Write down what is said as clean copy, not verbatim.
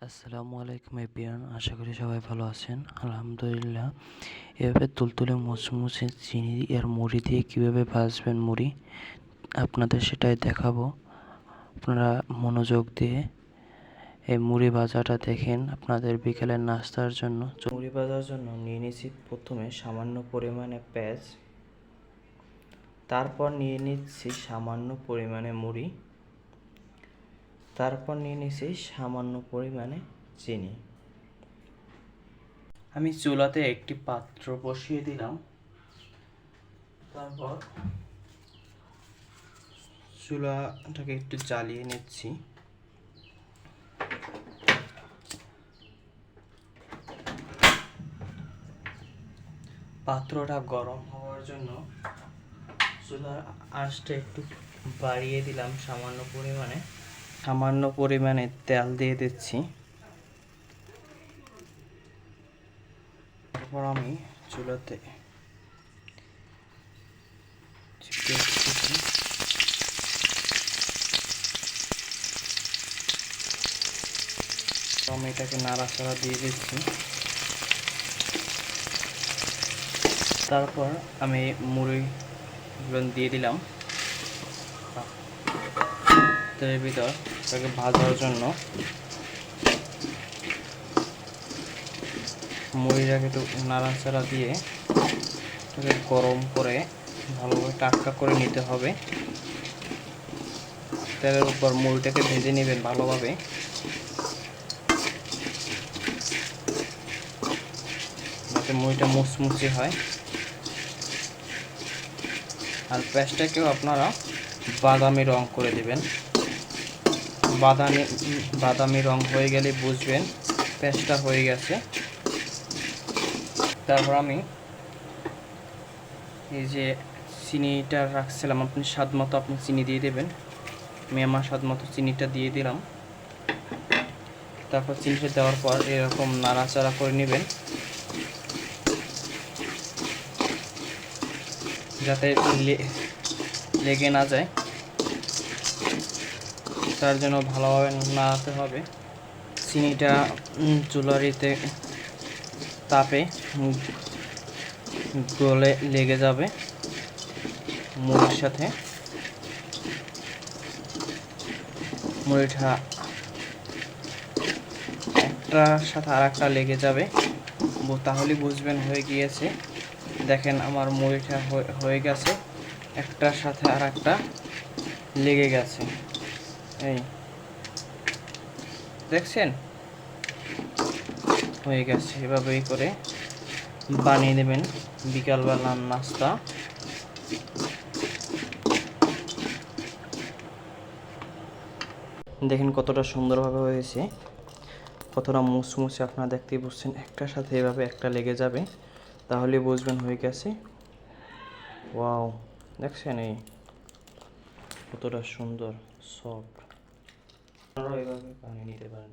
আসসালামু আলাইকুম এভরিওয়ান, আশা করি সবাই ভালো আছেন। আলহামদুলিল্লাহ। এভাবে তুলতুলে মুচমুচে চিনি আর মুড়ি দিয়ে কীভাবে ভাজবেন মুড়ি আপনাদের সেটাই দেখাবো। আপনারা মনোযোগ দিয়ে এই মুড়ি ভাজাটা দেখেন আপনাদের বিকেলের নাস্তার জন্য। মুড়ি ভাজার জন্য নিয়ে নিচ্ছি প্রথমে সামান্য পরিমাণে পেঁয়াজ, তারপর নিয়ে নিচ্ছি সামান্য পরিমাণে মুড়ি, তারপর নিয়ে নিচ্ছি সামান্য পরিমাণে চিনি। আমি চুলাতে একটি পাত্র বসিয়ে দিলাম, তারপর চুলাটাকে একটু জ্বালিয়ে নিচ্ছি। পাত্রটা গরম হওয়ার জন্য চুলার আঁচটা একটু বাড়িয়ে দিলাম। সামান্য পরিমাণে তেল দিয়ে দিচ্ছি। তারপর আমি চুলাতে আমি এটাকে নাড়াচাড়া দিয়ে দিচ্ছি। তারপর আমি মুড়িগুলো দিয়ে দিলাম তেলের ভিতর, এটাকে ভাজার জন্য। মুড়িটাকে একটু নাড়াচাড়া দিয়ে এটাকে গরম করে ভালোভাবে টাটকা করে নিতে হবে। তেলের উপর মুড়িটাকে ভেজে নেবেন ভালোভাবে। যাতে মুড়িটা মুচমুচে হয়। আর পেঁয়াজটাকেও আপনারা বাদামি রং করে দেবেন। বাদামি রং হয়ে গেলে বুঝবেন পেঁয়াজটা হয়ে গেছে। তারপর আমি এই যে চিনিটা রাখছিলাম, আপনি স্বাদ মতো আপনি চিনি দিয়ে দেবেন। আমি আমার স্বাদ মতো চিনিটা দিয়ে দিলাম। তারপর চিনিটা দেওয়ার পর এরকম নাড়াচাড়া করে নেবেন, যাতে লেগে না যায়। তার জন্য ভালোভাবে নাড়াতে হবে। চিনিটা চুলারিতে তাপে গলে লেগে যাবে মুড়ির সাথে। মুড়িটা একটার সাথে আর একটা লেগে যাবে, তাহলে বুঝবেন হয়ে গিয়েছে। দেখেন আমার মুড়িটা হয়ে গেছে, একটার সাথে আর একটা লেগে গেছে। এই দেখছেন হয়ে গেছে। এভাবেই করে বানিয়ে নেবেন বিকালবেলার নাস্তা। দেখেন কতটা সুন্দরভাবে হয়েছে, কতটা মুচমুচে আপনারা দেখতেই বুঝছেন। একটার সাথে এভাবে একটা লেগে যাবে, তাহলে বুঝবেন হয়ে গেছে। ওয়াও, দেখছেন এই কতটা সুন্দর সফট। আপনারাও এভাবে বানিয়ে নিতে পারেন।